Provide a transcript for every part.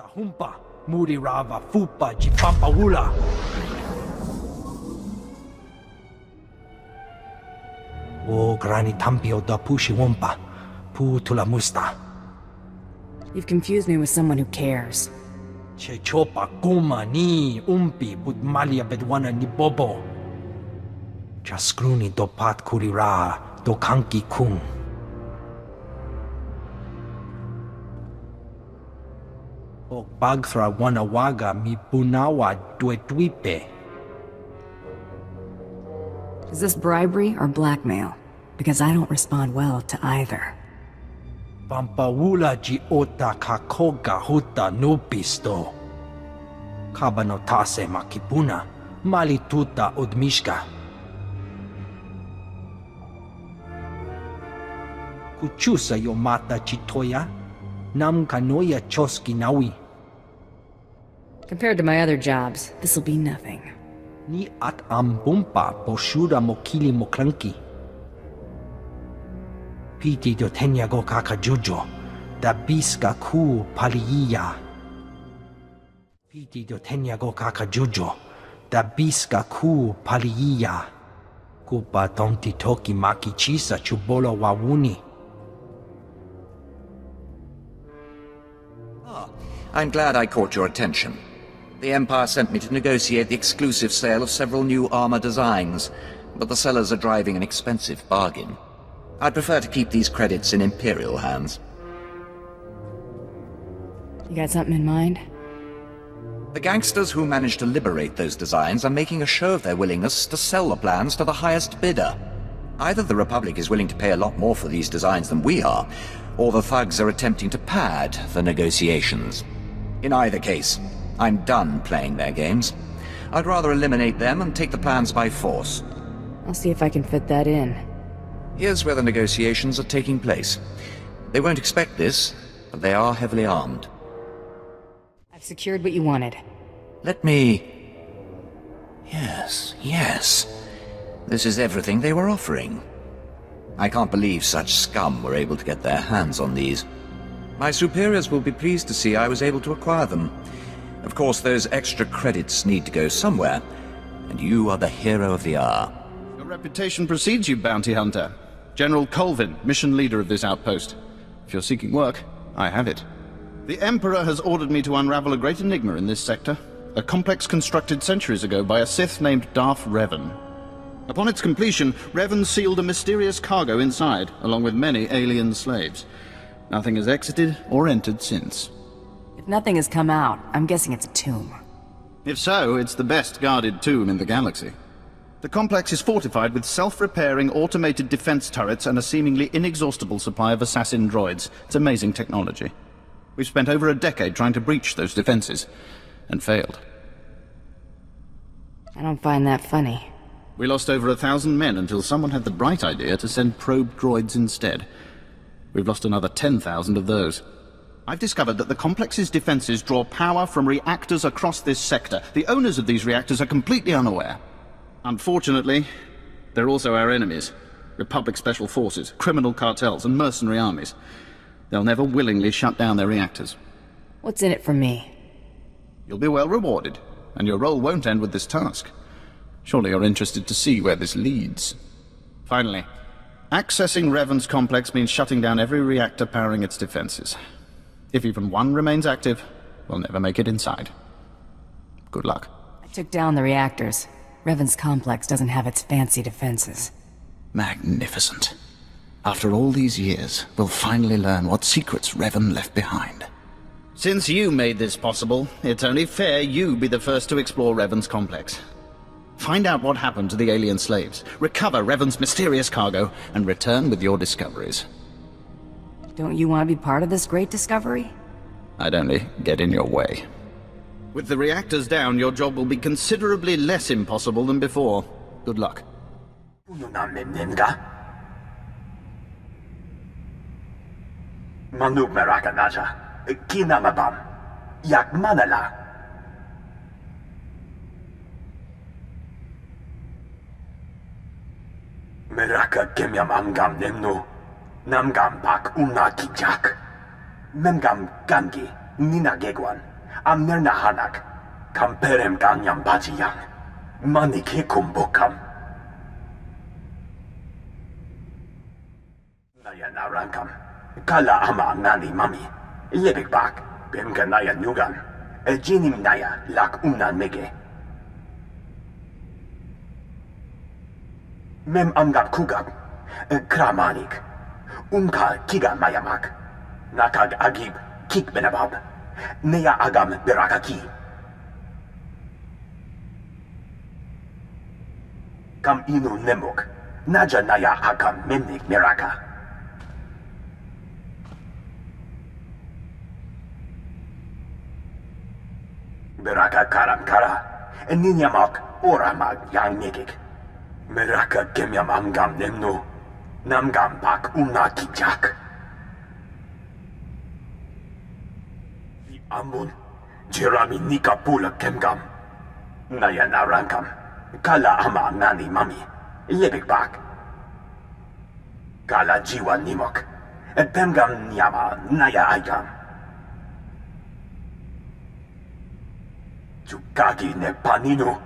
Humpa, Muri Rava, Fupa, Jipampahula. O Grani Tampio da Pushi Wumpa, Pu Tula Musta. You've confused me with someone who cares. Che Chopa, Kuma, Ni, Umpi, Budmalia Bedwana ni Bobo. Jaskruni do Pat Kurira, do Kanki Kung. O Bagthra Wanawaga mi Bunawa Dwetuipe. Is this bribery or blackmail? Because I don't respond well to either. Pampawula ji ota kakoga huta nupisto. Kabano tase makipuna, malituta odmishka. Kuchusa yo mata chitoya, nam kanoya choski nawi. Compared to my other jobs, this'll be nothing. Ni at ambumpa poshura mokili moklanki. Piti do tenya go kaka jujo, da biska ku paliya. Piti do tenya go kaka jujo, da biska ku paliya. Kupa tonti toki maki chisa chubolo wawuni. I'm glad I caught your attention. The Empire sent me to negotiate the exclusive sale of several new armor designs, but the sellers are driving an expensive bargain. I'd prefer to keep these credits in Imperial hands. You got something in mind? The gangsters who managed to liberate those designs are making a show of their willingness to sell the plans to the highest bidder. Either the Republic is willing to pay a lot more for these designs than we are, or the thugs are attempting to pad the negotiations. In either case, I'm done playing their games. I'd rather eliminate them and take the plans by force. I'll see if I can fit that in. Here's where the negotiations are taking place. They won't expect this, but they are heavily armed. I've secured what you wanted. Let me... Yes. This is everything they were offering. I can't believe such scum were able to get their hands on these. My superiors will be pleased to see I was able to acquire them. Of course, those extra credits need to go somewhere, and you are the hero of the hour. Your reputation precedes you, bounty hunter. General Colvin, mission leader of this outpost. If you're seeking work, I have it. The Emperor has ordered me to unravel a great enigma in this sector, a complex constructed centuries ago by a Sith named Darth Revan. Upon its completion, Revan sealed a mysterious cargo inside, along with many alien slaves. Nothing has exited or entered since. If nothing has come out, I'm guessing it's a tomb. If so, it's the best guarded tomb in the galaxy. The complex is fortified with self-repairing automated defense turrets and a seemingly inexhaustible supply of assassin droids. It's amazing technology. We've spent over a decade trying to breach those defenses, and failed. I don't find that funny. We lost over 1,000 men until someone had the bright idea to send probe droids instead. We've lost another 10,000 of those. I've discovered that the complex's defenses draw power from reactors across this sector. The owners of these reactors are completely unaware. Unfortunately, they're also our enemies. Republic Special Forces, criminal cartels, and mercenary armies. They'll never willingly shut down their reactors. What's in it for me? You'll be well rewarded, and your role won't end with this task. Surely you're interested to see where this leads. Finally, accessing Revan's complex means shutting down every reactor powering its defenses. If even one remains active, we'll never make it inside. Good luck. I took down the reactors. Revan's complex doesn't have its fancy defenses. Magnificent. After all these years, we'll finally learn what secrets Revan left behind. Since you made this possible, it's only fair you be the first to explore Revan's complex. Find out what happened to the alien slaves, recover Revan's mysterious cargo, and return with your discoveries. Don't you want to be part of this great discovery? I'd only get in your way. With the reactors down, your job will be considerably less impossible than before. Good luck. Manub Meraka Naja, Kinamabam, Yak Manala. Meraka Kemyam Nemnu, Namgam Bak Unaki Jak, Memgam Gangi, Nina Gegwan, Amnerna Hanak, Kamperem Ganyam Bajiyang, Mani Kekum Bokam. Naya Narankam, Kala Ama Nani Mami, Lebek Bak, Bemka Naya Nugan, Jinim Naya Lak Unan Mege. Mem Amgab Kugab, Kramanik, Unka Kiga Mayamak, Nakag Agib, Kik Benabab, Nea Agam Berakaki. Kam Inu Nemuk, Naja Naya Akam Memnik Meraka. Beraka Karam Kara, Ninyamak Oramag Yang Megik. Meraka Gemyam Amgam Nemnu, Namgam Bak Unaki Jak. Amun, Jerami Nika Pula Kemgam, Naya Narankam, Kala Ama Nani Mami, Lebek Bak. Kala Jiwa Nimok, Pemgam Nyama Naya Aigam. Chukagi ne Paninu,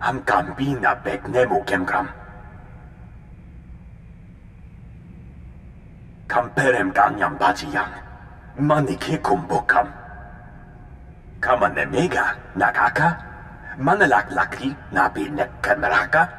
Amkam Bina Bek Nemo Kemgam. Kamperem Ganyam Bajiyang, Mani Kekum Bokam. Kama ne Mega, Nakaka, Manalak Laki, Nabi Nekameraka.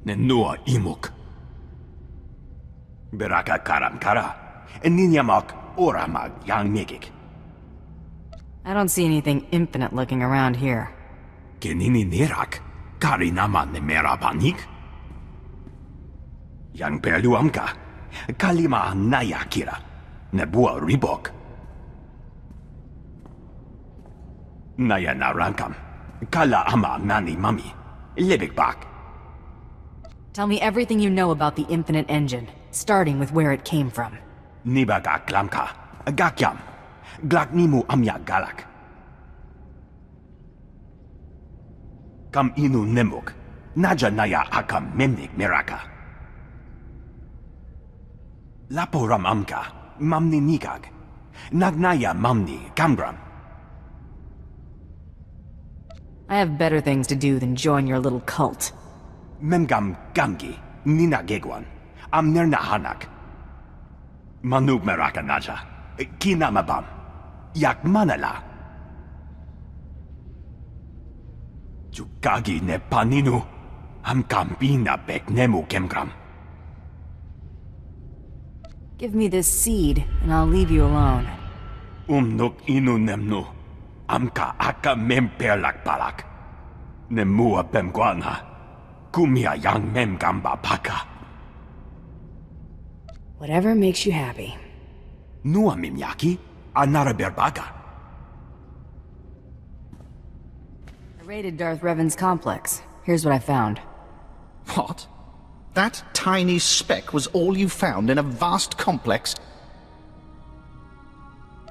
Nenua Imuk. Beraka Karam Kara, Ninyamak Oramag Yang Megik. I don't see anything infinite looking around here. Genini Nirak, Karinama Nemera Panik. Yang Perluamka, Kalima Naya Kira, Nebua Ribok. Naya Narankam, Kala Ama Nani Mami, Lebek Bak. Tell me everything you know about the Infinite Engine, starting with where it came from. Nibaga Klamka, Gakyam, Glaknimu Amya Galak. Kam Inu Nemuk, Naja Naya Akam Memnik Meraka. Laporam Amka, Mamni Nikag, Nagnaya Mamni Kamgram. I have better things to do than join your little cult. Memgam Gamgi, Nina Gegwan, Amnerna Hanak. Manug Meraka Naja, Kinamabam, Yak Manala. Jukagi ne Paninu, Amkambina Bek Nemu Kemgram. Give me this seed, and I'll leave you alone. Nuk Inu Nemnu, Amka Aka Memperlak Palak. Nemua Bemguana. Kumia Yang Mem Gamba Paka. Whatever makes you happy. Nua Mimyaki, Anara Berbaga. I raided Darth Revan's complex. Here's what I found. What? That tiny speck was all you found in a vast complex?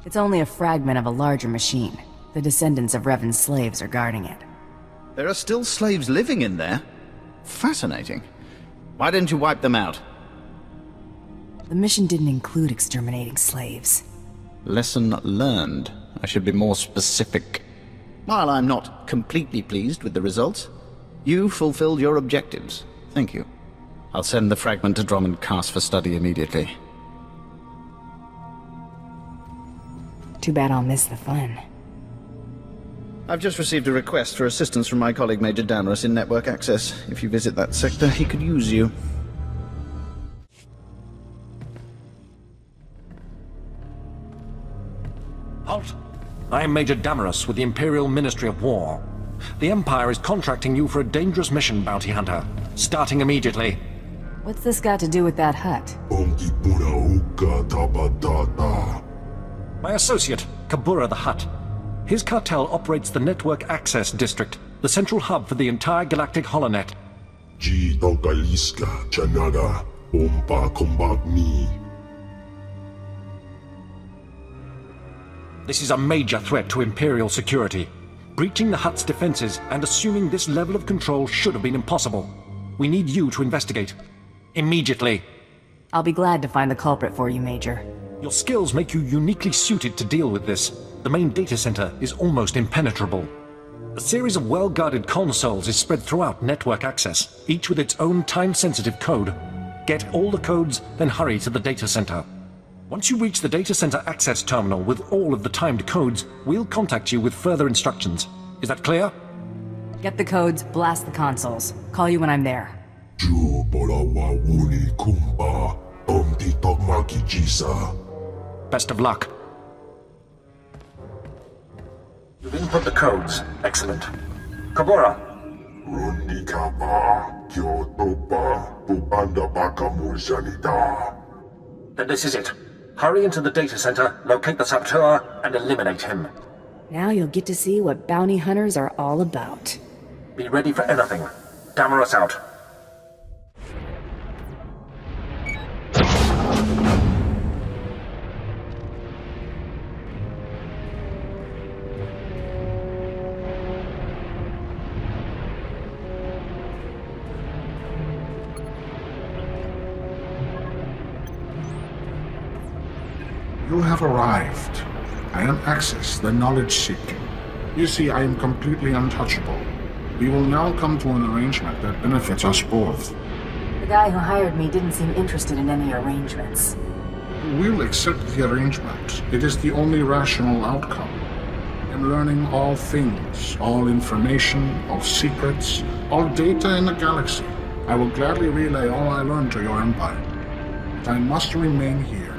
It's only a fragment of a larger machine. The descendants of Revan's slaves are guarding it. There are still slaves living in there? Fascinating. Why didn't you wipe them out? The mission didn't include exterminating slaves. Lesson learned. I should be more specific. While I'm not completely pleased with the results, you fulfilled your objectives. Thank you. I'll send the fragment to Drummond Cast for study immediately. Too bad I'll miss the fun. I've just received a request for assistance from my colleague Major Danrus in network access. If you visit that sector, he could use you. Halt! I am Major Damarus with the Imperial Ministry of War. The Empire is contracting you for a dangerous mission, Bounty Hunter. Starting immediately. What's this got to do with that hut? My associate, Kabura the Hutt. His cartel operates the Network Access District, the central hub for the entire galactic holonet. This is a major threat to Imperial security. Breaching the Hutt's defenses and assuming this level of control should have been impossible. We need you to investigate. Immediately. I'll be glad to find the culprit for you, Major. Your skills make you uniquely suited to deal with this. The main data center is almost impenetrable. A series of well-guarded consoles is spread throughout network access, each with its own time-sensitive code. Get all the codes, then hurry to the data center. Once you reach the data center access terminal with all of the timed codes, we'll contact you with further instructions. Is that clear? Get the codes, blast the consoles. Call you when I'm there. Best of luck. You've input the codes. Excellent. Kabura. Then this is it. Hurry into the data center, locate the saboteur, and eliminate him. Now you'll get to see what bounty hunters are all about. Be ready for anything. Damaris out. You have arrived. I am Axis, the knowledge seeker. You see, I am completely untouchable. We will now come to an arrangement that benefits us both. The guy who hired me didn't seem interested in any arrangements. We'll accept the arrangement. It is the only rational outcome. In learning all things, all information, all secrets, all data in the galaxy, I will gladly relay all I learned to your empire. But I must remain here.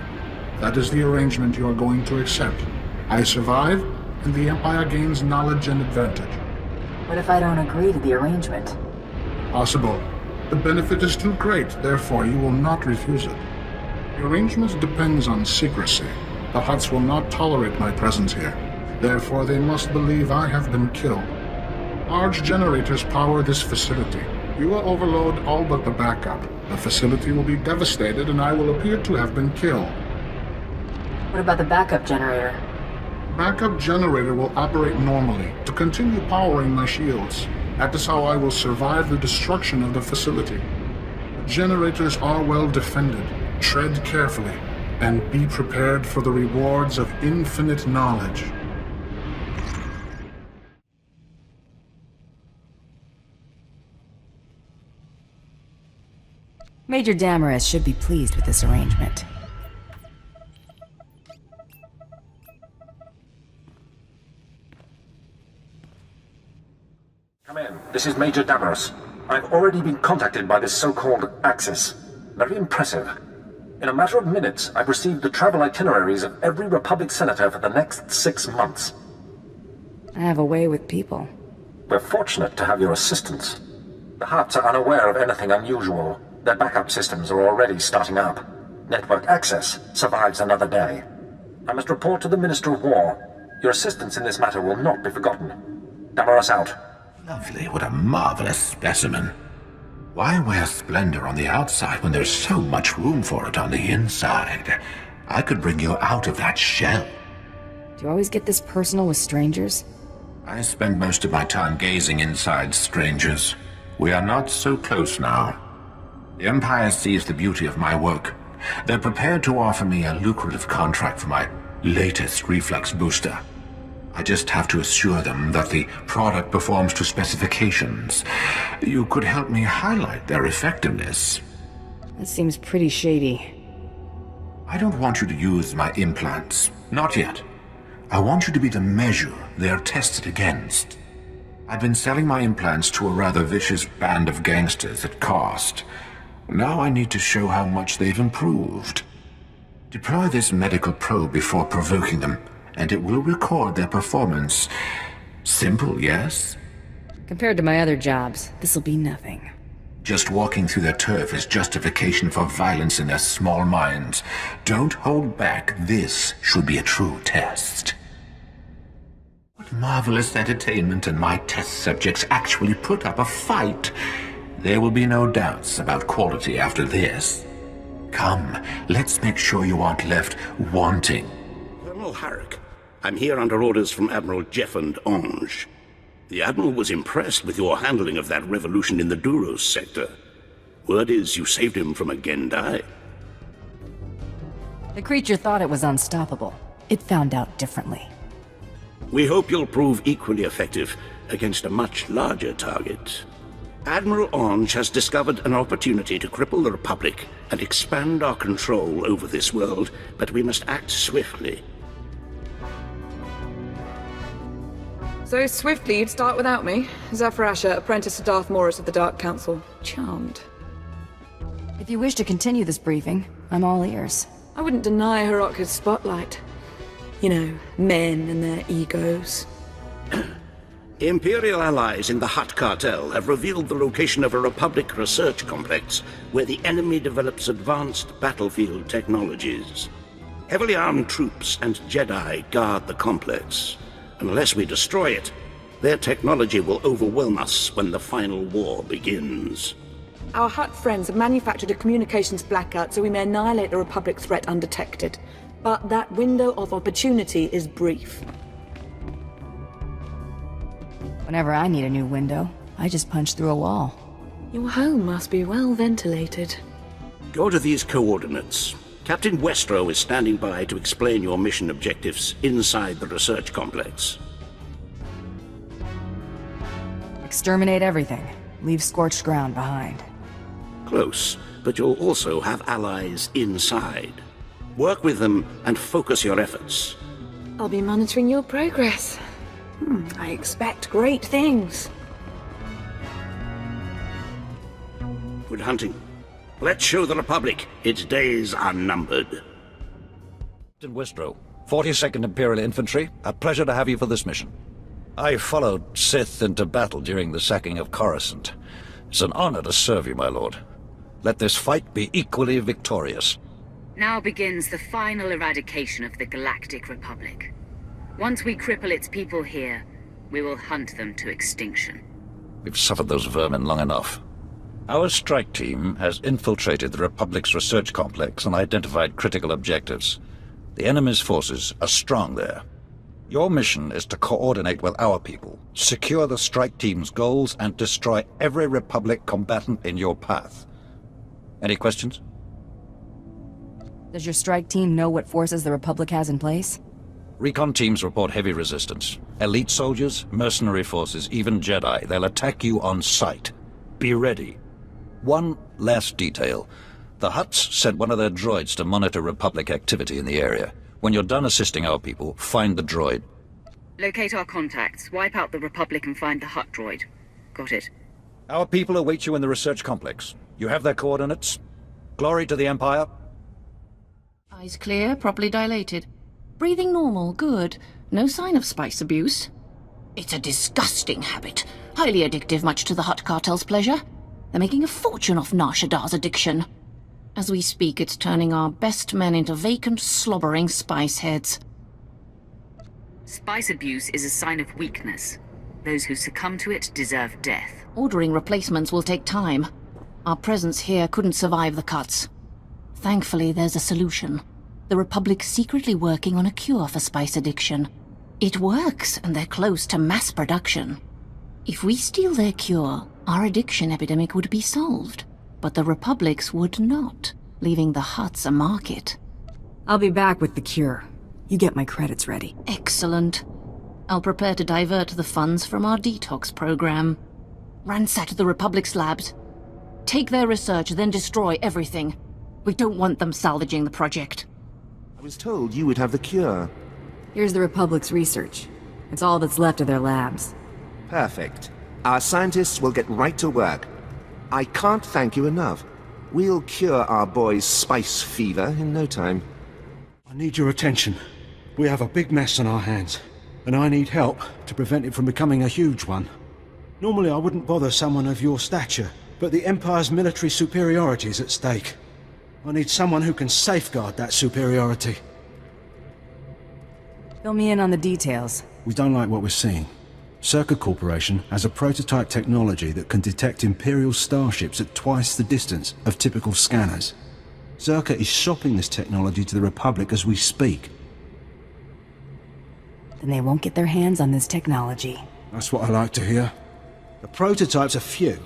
That is the arrangement you are going to accept. I survive, and the Empire gains knowledge and advantage. What if I don't agree to the arrangement? Possible. The benefit is too great, therefore you will not refuse it. The arrangement depends on secrecy. The Hutts will not tolerate my presence here. Therefore they must believe I have been killed. Large generators power this facility. You will overload all but the backup. The facility will be devastated and I will appear to have been killed. What about the backup generator? Backup generator will operate normally to continue powering my shields. That is how I will survive the destruction of the facility. The generators are well defended. Tread carefully, and be prepared for the rewards of infinite knowledge. Major Damaris should be pleased with this arrangement. Come in. This is Major Damaris. I've already been contacted by this so-called Axis. Very impressive. In a matter of minutes, I've received the travel itineraries of every Republic senator for the next 6 months. I have a way with people. We're fortunate to have your assistance. The Hutts are unaware of anything unusual. Their backup systems are already starting up. Network access survives another day. I must report to the Minister of War. Your assistance in this matter will not be forgotten. Damaris out. Lovely, what a marvelous specimen. Why wear splendor on the outside when there's so much room for it on the inside? I could bring you out of that shell. Do you always get this personal with strangers? I spend most of my time gazing inside strangers. We are not so close now. The Empire sees the beauty of my work. They're prepared to offer me a lucrative contract for my latest reflex booster. I just have to assure them that the product performs to specifications. You could help me highlight their effectiveness. That seems pretty shady. I don't want you to use my implants. Not yet. I want you to be the measure they're tested against. I've been selling my implants to a rather vicious band of gangsters at cost. Now I need to show how much they've improved. Deploy this medical probe before provoking them, and it will record their performance. Simple, yes? Compared to my other jobs, this'll be nothing. Just walking through their turf is justification for violence in their small minds. Don't hold back. This should be a true test. What marvelous entertainment, and my test subjects actually put up a fight. There will be no doubts about quality after this. Come, let's make sure you aren't left wanting. Colonel Harrick, I'm here under orders from Admiral Jeffond Ange. The Admiral was impressed with your handling of that revolution in the Duros sector. Word is you saved him from a Gendai. The creature thought it was unstoppable. It found out differently. We hope you'll prove equally effective against a much larger target. Admiral Ange has discovered an opportunity to cripple the Republic and expand our control over this world, but we must act swiftly. So swiftly you'd start without me? Zafrasha, apprentice to Darth Morris of the Dark Council. Charmed. If you wish to continue this briefing, I'm all ears. I wouldn't deny Hiraka's spotlight. You know, men and their egos. Imperial allies in the Hutt cartel have revealed the location of a Republic research complex where the enemy develops advanced battlefield technologies. Heavily armed troops and Jedi guard the complex. Unless we destroy it, their technology will overwhelm us when the final war begins. Our Hutt friends have manufactured a communications blackout so we may annihilate the Republic threat undetected. But that window of opportunity is brief. Whenever I need a new window, I just punch through a wall. Your home must be well ventilated. Go to these coordinates. Captain Westrow is standing by to explain your mission objectives inside the research complex. Exterminate everything. Leave scorched ground behind. Close, but you'll also have allies inside. Work with them and focus your efforts. I'll be monitoring your progress. I expect great things. Good hunting. Let's show the Republic its days are numbered. Captain Westrow, 42nd Imperial Infantry, a pleasure to have you for this mission. I followed Sith into battle during the sacking of Coruscant. It's an honor to serve you, my lord. Let this fight be equally victorious. Now begins the final eradication of the Galactic Republic. Once we cripple its people here, we will hunt them to extinction. We've suffered those vermin long enough. Our strike team has infiltrated the Republic's research complex and identified critical objectives. The enemy's forces are strong there. Your mission is to coordinate with our people, secure the strike team's goals, and destroy every Republic combatant in your path. Any questions? Does your strike team know what forces the Republic has in place? Recon teams report heavy resistance. Elite soldiers, mercenary forces, even Jedi. They'll attack you on sight. Be ready. One last detail. The Hutts sent one of their droids to monitor Republic activity in the area. When you're done assisting our people, find the droid. Locate our contacts, wipe out the Republic and find the Hutt droid. Got it. Our people await you in the research complex. You have their coordinates. Glory to the Empire. Eyes clear, properly dilated. Breathing normal, good. No sign of spice abuse. It's a disgusting habit. Highly addictive, much to the Hutt cartel's pleasure. They're making a fortune off Nar Shaddaa's addiction. As we speak, it's turning our best men into vacant, slobbering spice heads. Spice abuse is a sign of weakness. Those who succumb to it deserve death. Ordering replacements will take time. Our presence here couldn't survive the cuts. Thankfully, there's a solution. The Republic's secretly working on a cure for spice addiction. It works, and they're close to mass production. If we steal their cure, our addiction epidemic would be solved. But the Republic's would not, leaving the Hutts a market. I'll be back with the cure. You get my credits ready. Excellent. I'll prepare to divert the funds from our detox program. Ransack the Republic's labs. Take their research, then destroy everything. We don't want them salvaging the project. I was told you would have the cure. Here's the Republic's research. It's all that's left of their labs. Perfect. Our scientists will get right to work. I can't thank you enough. We'll cure our boy's spice fever in no time. I need your attention. We have a big mess on our hands, and I need help to prevent it from becoming a huge one. Normally I wouldn't bother someone of your stature, but the Empire's military superiority is at stake. I need someone who can safeguard that superiority. Fill me in on the details. We don't like what we're seeing. Circa Corporation has a prototype technology that can detect Imperial starships at twice the distance of typical scanners. Circa is shopping this technology to the Republic as we speak. Then they won't get their hands on this technology. That's what I like to hear. The prototypes are few,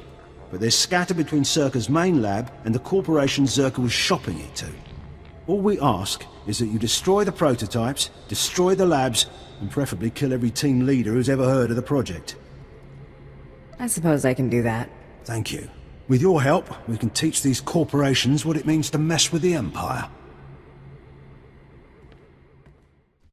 but they're scattered between Circa's main lab and the corporation Circa was shopping it to. All we ask is that you destroy the prototypes, destroy the labs, and preferably kill every team leader who's ever heard of the project. I suppose I can do that. Thank you. With your help, we can teach these corporations what it means to mess with the Empire.